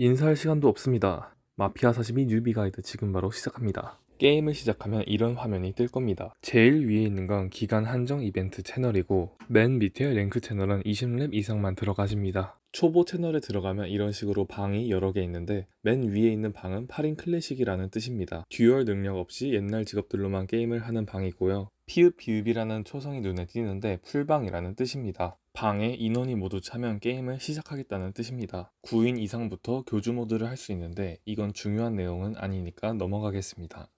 인사할 시간도 없습니다. 마피아 사시미 뉴비 가이드 지금 바로 시작합니다. 게임을 시작하면 이런 화면이 뜰 겁니다. 제일 위에 있는 건 기간 한정 이벤트 채널이고 맨 밑에 랭크 채널은 20렙 이상만 들어가집니다. 초보 채널에 들어가면 이런 식으로 방이 여러 개 있는데 맨 위에 있는 방은 8인 클래식이라는 뜻입니다. 듀얼 능력 없이 옛날 직업들로만 게임을 하는 방이고요. 피읍 비읍이라는 초성이 눈에 띄는데 풀방이라는 뜻입니다. 방에 인원이 모두 차면 게임을 시작하겠다는 뜻입니다. 9인 이상부터 교주 모드를 할 수 있는데 이건 중요한 내용은 아니니까 넘어가겠습니다.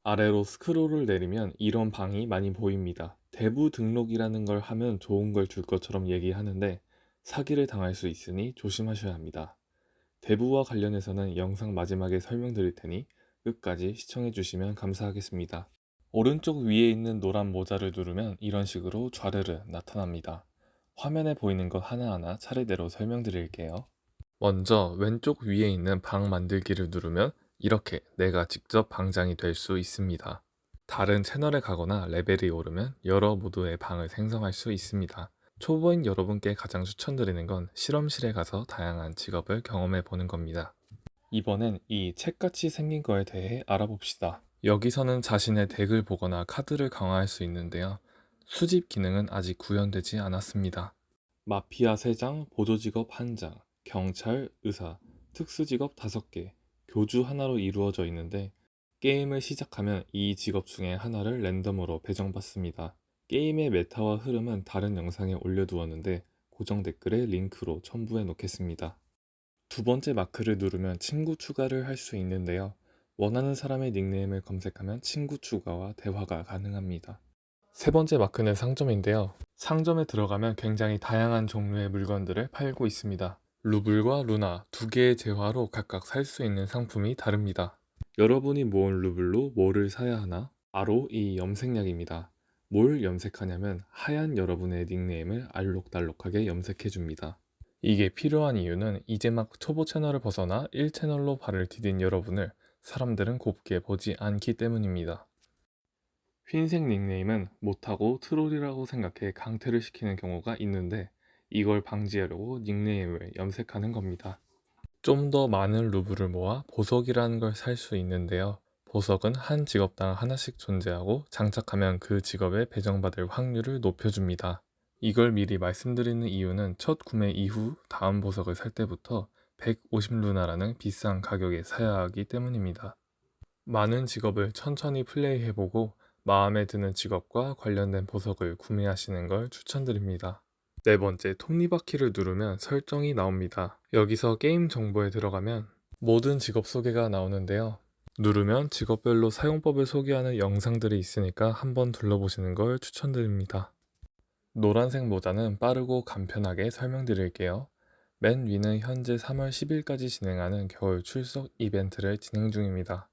아래로 스크롤을 내리면 이런 방이 많이 보입니다. 대부 등록이라는 걸 하면 좋은 걸 줄 것처럼 얘기하는데 사기를 당할 수 있으니 조심하셔야 합니다. 대부와 관련해서는 영상 마지막에 설명드릴 테니 끝까지 시청해 주시면 감사하겠습니다. 오른쪽 위에 있는 노란 모자를 누르면 이런 식으로 좌르르 나타납니다. 화면에 보이는 것 하나하나 차례대로 설명드릴게요. 먼저 왼쪽 위에 있는 방 만들기를 누르면 이렇게 내가 직접 방장이 될 수 있습니다. 다른 채널에 가거나 레벨이 오르면 여러 모드의 방을 생성할 수 있습니다. 초보인 여러분께 가장 추천드리는 건 실험실에 가서 다양한 직업을 경험해 보는 겁니다. 이번엔 이 책같이 생긴 거에 대해 알아봅시다. 여기서는 자신의 덱을 보거나 카드를 강화할 수 있는데요. 수집 기능은 아직 구현되지 않았습니다. 마피아 3장, 보조직업 1장, 경찰, 의사, 특수직업 5개, 교주 하나로 이루어져 있는데 게임을 시작하면 이 직업 중에 하나를 랜덤으로 배정받습니다. 게임의 메타와 흐름은 다른 영상에 올려두었는데 고정 댓글에 링크로 첨부해 놓겠습니다. 두 번째 마크를 누르면 친구 추가를 할 수 있는데요. 원하는 사람의 닉네임을 검색하면 친구 추가와 대화가 가능합니다. 세 번째 마크는 상점인데요. 상점에 들어가면 굉장히 다양한 종류의 물건들을 팔고 있습니다. 루블과 루나 두 개의 재화로 각각 살 수 있는 상품이 다릅니다. 여러분이 모은 루블로 뭐를 사야 하나? 바로 이 염색약입니다. 뭘 염색하냐면 하얀 여러분의 닉네임을 알록달록하게 염색해줍니다. 이게 필요한 이유는 이제 막 초보 채널을 벗어나 1채널로 발을 디딘 여러분을 사람들은 곱게 보지 않기 때문입니다. 흰색 닉네임은 못하고 트롤이라고 생각해 강퇴를 시키는 경우가 있는데 이걸 방지하려고 닉네임을 염색하는 겁니다. 좀 더 많은 루브를 모아 보석이라는 걸 살 수 있는데요. 보석은 한 직업당 하나씩 존재하고 장착하면 그 직업에 배정받을 확률을 높여줍니다. 이걸 미리 말씀드리는 이유는 첫 구매 이후 다음 보석을 살 때부터 150루나라는 비싼 가격에 사야 하기 때문입니다. 많은 직업을 천천히 플레이해보고 마음에 드는 직업과 관련된 보석을 구매하시는 걸 추천드립니다. 네 번째, 톱니바퀴를 누르면 설정이 나옵니다. 여기서 게임 정보에 들어가면 모든 직업 소개가 나오는데요. 누르면 직업별로 사용법을 소개하는 영상들이 있으니까 한번 둘러보시는 걸 추천드립니다. 노란색 모자는 빠르고 간편하게 설명드릴게요. 맨 위는 현재 3월 10일까지 진행하는 겨울 출석 이벤트를 진행 중입니다.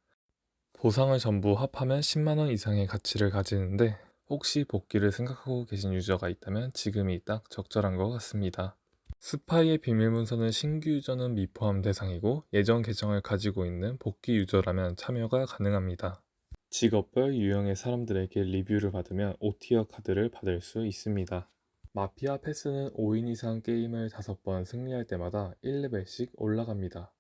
보상을 전부 합하면 10만원 이상의 가치를 가지는데 혹시 복귀를 생각하고 계신 유저가 있다면 지금이 딱 적절한 것 같습니다. 스파이의 비밀문서는 신규 유저는 미포함 대상이고 예전 계정을 가지고 있는 복귀 유저라면 참여가 가능합니다. 직업별 유형의 사람들에게 리뷰를 받으면 5티어 카드를 받을 수 있습니다. 마피아 패스는 5인 이상 게임을 5번 승리할 때마다 1레벨씩 올라갑니다.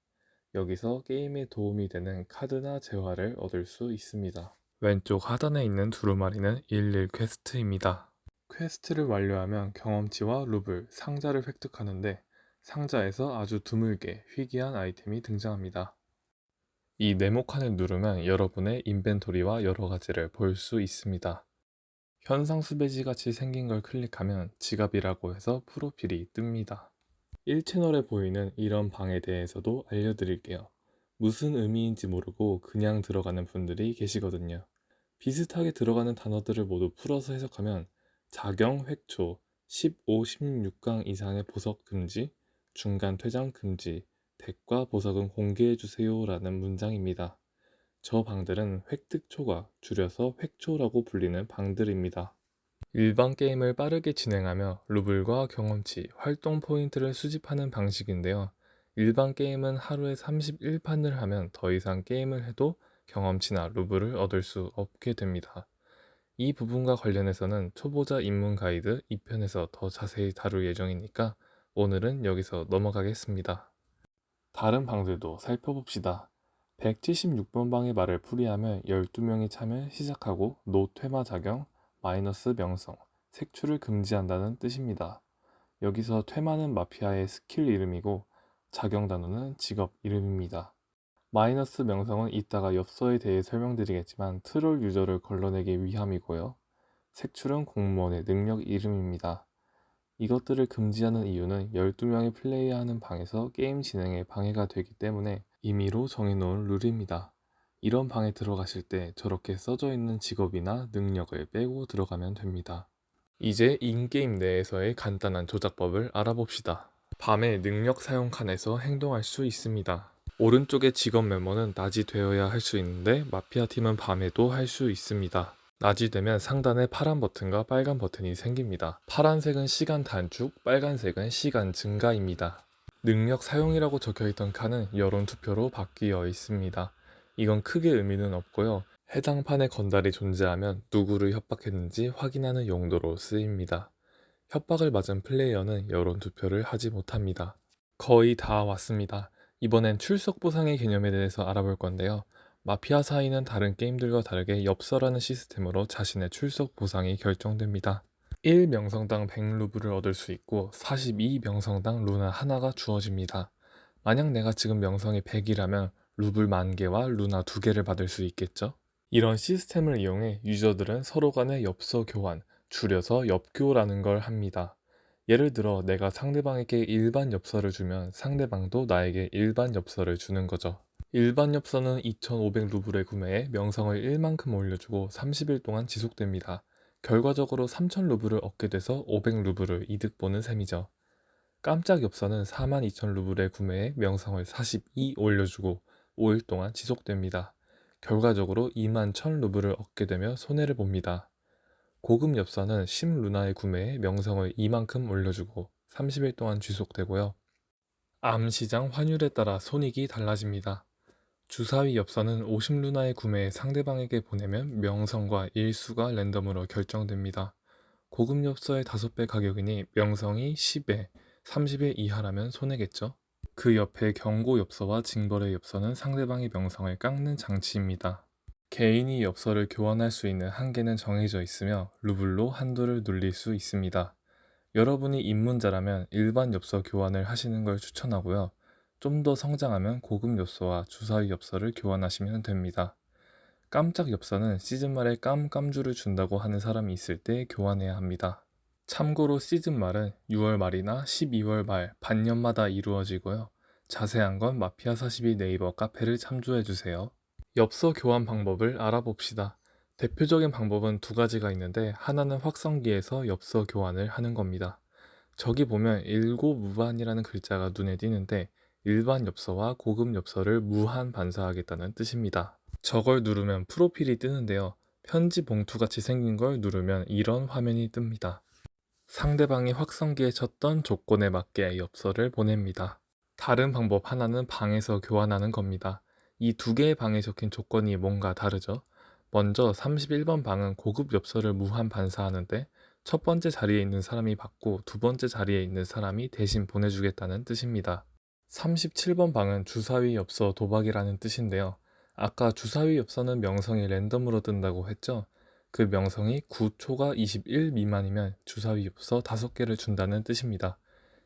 여기서 게임에 도움이 되는 카드나 재화를 얻을 수 있습니다. 왼쪽 하단에 있는 두루마리는 11 퀘스트입니다. 퀘스트를 완료하면 경험치와 루블, 상자를 획득하는데 상자에서 아주 드물게 희귀한 아이템이 등장합니다. 이 네모칸을 누르면 여러분의 인벤토리와 여러 가지를 볼 수 있습니다. 현상 수배지 같이 생긴 걸 클릭하면 지갑이라고 해서 프로필이 뜹니다. 1채널에 보이는 이런 방에 대해서도 알려드릴게요. 무슨 의미인지 모르고 그냥 들어가는 분들이 계시거든요. 비슷하게 들어가는 단어들을 모두 풀어서 해석하면 자경 획초, 15, 16강 이상의 보석 금지, 중간 퇴장 금지, 덱과 보석은 공개해주세요 라는 문장입니다. 저 방들은 획득 초과, 줄여서 획초라고 불리는 방들입니다. 일반 게임을 빠르게 진행하며 루블과 경험치, 활동 포인트를 수집하는 방식인데요. 일반 게임은 하루에 31판을 하면 더 이상 게임을 해도 경험치나 루블을 얻을 수 없게 됩니다. 이 부분과 관련해서는 초보자 입문 가이드 2편에서 더 자세히 다룰 예정이니까 오늘은 여기서 넘어가겠습니다. 다른 방들도 살펴봅시다. 176번 방의 말을 풀이하면 12명이 참여 시작하고 노퇴마 작용, 마이너스 명성, 색출을 금지한다는 뜻입니다. 여기서 퇴마는 마피아의 스킬 이름이고 작용 단어는 직업 이름입니다. 마이너스 명성은 이따가 엽서에 대해 설명드리겠지만 트롤 유저를 걸러내기 위함이고요. 색출은 공무원의 능력 이름입니다. 이것들을 금지하는 이유는 12명이 플레이하는 방에서 게임 진행에 방해가 되기 때문에 임의로 정해놓은 룰입니다. 이런 방에 들어가실 때 저렇게 써져 있는 직업이나 능력을 빼고 들어가면 됩니다. 이제 인게임 내에서의 간단한 조작법을 알아봅시다. 밤에 능력 사용 칸에서 행동할 수 있습니다. 오른쪽의 직업 메모는 낮이 되어야 할 수 있는데 마피아 팀은 밤에도 할 수 있습니다. 낮이 되면 상단에 파란 버튼과 빨간 버튼이 생깁니다. 파란색은 시간 단축, 빨간색은 시간 증가입니다. 능력 사용이라고 적혀있던 칸은 여론투표로 바뀌어 있습니다. 이건 크게 의미는 없고요. 해당 판에 건달이 존재하면 누구를 협박했는지 확인하는 용도로 쓰입니다. 협박을 맞은 플레이어는 여론투표를 하지 못합니다. 거의 다 왔습니다. 이번엔 출석 보상의 개념에 대해서 알아볼 건데요. 마피아 사이는 다른 게임들과 다르게 엽서라는 시스템으로 자신의 출석 보상이 결정됩니다. 1명성당 100루블을 얻을 수 있고 42명성당 루나 하나가 주어집니다. 만약 내가 지금 명성이 100이라면 루블 10,000개와 루나 2개를 받을 수 있겠죠? 이런 시스템을 이용해 유저들은 서로 간의 엽서 교환, 줄여서 엽교라는 걸 합니다. 예를 들어 내가 상대방에게 일반 엽서를 주면 상대방도 나에게 일반 엽서를 주는 거죠. 일반 엽서는 2,500루블에 구매해 명성을 1만큼 올려주고 30일 동안 지속됩니다. 결과적으로 3,000루블을 얻게 돼서 500루블을 이득 보는 셈이죠. 깜짝 엽서는 42,000루블에 구매해 명성을 42 올려주고 5일 동안 지속됩니다. 결과적으로 21,000루블을 얻게 되며 손해를 봅니다. 고급 엽서는 10루나에 구매해 명성을 이만큼 올려주고 30일 동안 지속되고요. 암시장 환율에 따라 손익이 달라집니다. 주사위 엽서는 50루나에 구매해 상대방에게 보내면 명성과 일수가 랜덤으로 결정됩니다. 고급 엽서의 5배 가격이니 명성이 10에 30일 이하라면 손해겠죠. 그 옆에 경고 엽서와 징벌의 엽서는 상대방의 명성을 깎는 장치입니다. 개인이 엽서를 교환할 수 있는 한계는 정해져 있으며 루블로 한도를 눌릴 수 있습니다. 여러분이 입문자라면 일반 엽서 교환을 하시는 걸 추천하고요. 좀 더 성장하면 고급 엽서와 주사위 엽서를 교환하시면 됩니다. 깜짝 엽서는 시즌 말에 깜깜주를 준다고 하는 사람이 있을 때 교환해야 합니다. 참고로 시즌 말은 6월 말이나 12월 말 반년마다 이루어지고요. 자세한 건 마피아42 네이버 카페를 참조해주세요. 엽서 교환 방법을 알아봅시다. 대표적인 방법은 두 가지가 있는데 하나는 확성기에서 엽서 교환을 하는 겁니다. 저기 보면 일고무반이라는 글자가 눈에 띄는데 일반 엽서와 고급 엽서를 무한 반사하겠다는 뜻입니다. 저걸 누르면 프로필이 뜨는데요. 편지 봉투같이 생긴 걸 누르면 이런 화면이 뜹니다. 상대방이 확성기에 쳤던 조건에 맞게 엽서를 보냅니다. 다른 방법 하나는 방에서 교환하는 겁니다. 이 두 개의 방에 적힌 조건이 뭔가 다르죠? 먼저 31번 방은 고급 엽서를 무한 반사하는데 첫 번째 자리에 있는 사람이 받고 두 번째 자리에 있는 사람이 대신 보내주겠다는 뜻입니다. 37번 방은 주사위 엽서 도박이라는 뜻인데요. 아까 주사위 엽서는 명성이 랜덤으로 뜬다고 했죠? 그 명성이 9초가 21 미만이면 주사위 엽서 5개를 준다는 뜻입니다.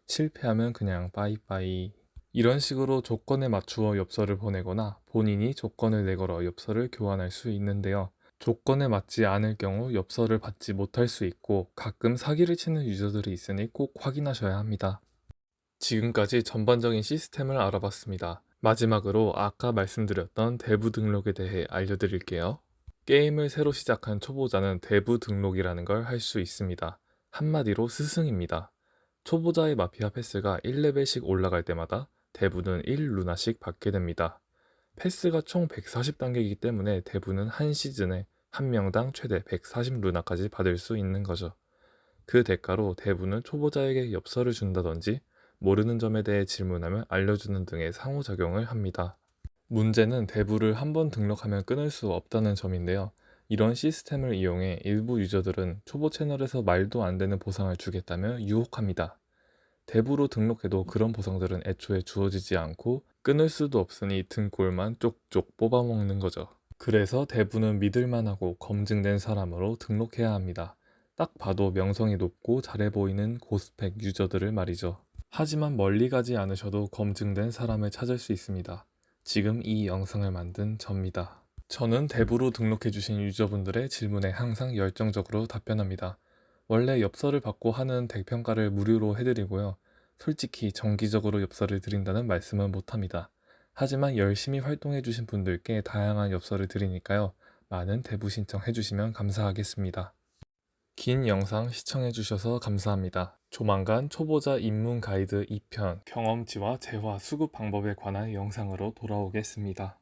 실패하면 그냥 빠이빠이. 이런 식으로 조건에 맞추어 엽서를 보내거나 본인이 조건을 내걸어 엽서를 교환할 수 있는데요. 조건에 맞지 않을 경우 엽서를 받지 못할 수 있고 가끔 사기를 치는 유저들이 있으니 꼭 확인하셔야 합니다. 지금까지 전반적인 시스템을 알아봤습니다. 마지막으로 아까 말씀드렸던 대부 등록에 대해 알려드릴게요. 게임을 새로 시작한 초보자는 대부 등록이라는 걸 할 수 있습니다. 한마디로 스승입니다. 초보자의 마피아 패스가 1레벨씩 올라갈 때마다 대부는 1루나씩 받게 됩니다. 패스가 총 140단계이기 때문에 대부는 한 시즌에 한 명당 최대 140루나까지 받을 수 있는 거죠. 그 대가로 대부는 초보자에게 엽서를 준다든지 모르는 점에 대해 질문하면 알려주는 등의 상호작용을 합니다. 문제는 대부를 한번 등록하면 끊을 수 없다는 점인데요. 이런 시스템을 이용해 일부 유저들은 초보 채널에서 말도 안 되는 보상을 주겠다며 유혹합니다. 대부로 등록해도 그런 보상들은 애초에 주어지지 않고 끊을 수도 없으니 등골만 쪽쪽 뽑아먹는 거죠. 그래서 대부는 믿을만하고 검증된 사람으로 등록해야 합니다. 딱 봐도 명성이 높고 잘해 보이는 고스펙 유저들을 말이죠. 하지만 멀리 가지 않으셔도 검증된 사람을 찾을 수 있습니다. 지금 이 영상을 만든 접니다. 저는 대부로 등록해주신 유저분들의 질문에 항상 열정적으로 답변합니다. 원래 엽서를 받고 하는 대평가를 무료로 해드리고요. 솔직히 정기적으로 엽서를 드린다는 말씀은 못합니다. 하지만 열심히 활동해주신 분들께 다양한 엽서를 드리니까요. 많은 대부 신청해주시면 감사하겠습니다. 긴 영상 시청해주셔서 감사합니다. 조만간 초보자 입문 가이드 2편 경험치와 재화 수급 방법에 관한 영상으로 돌아오겠습니다.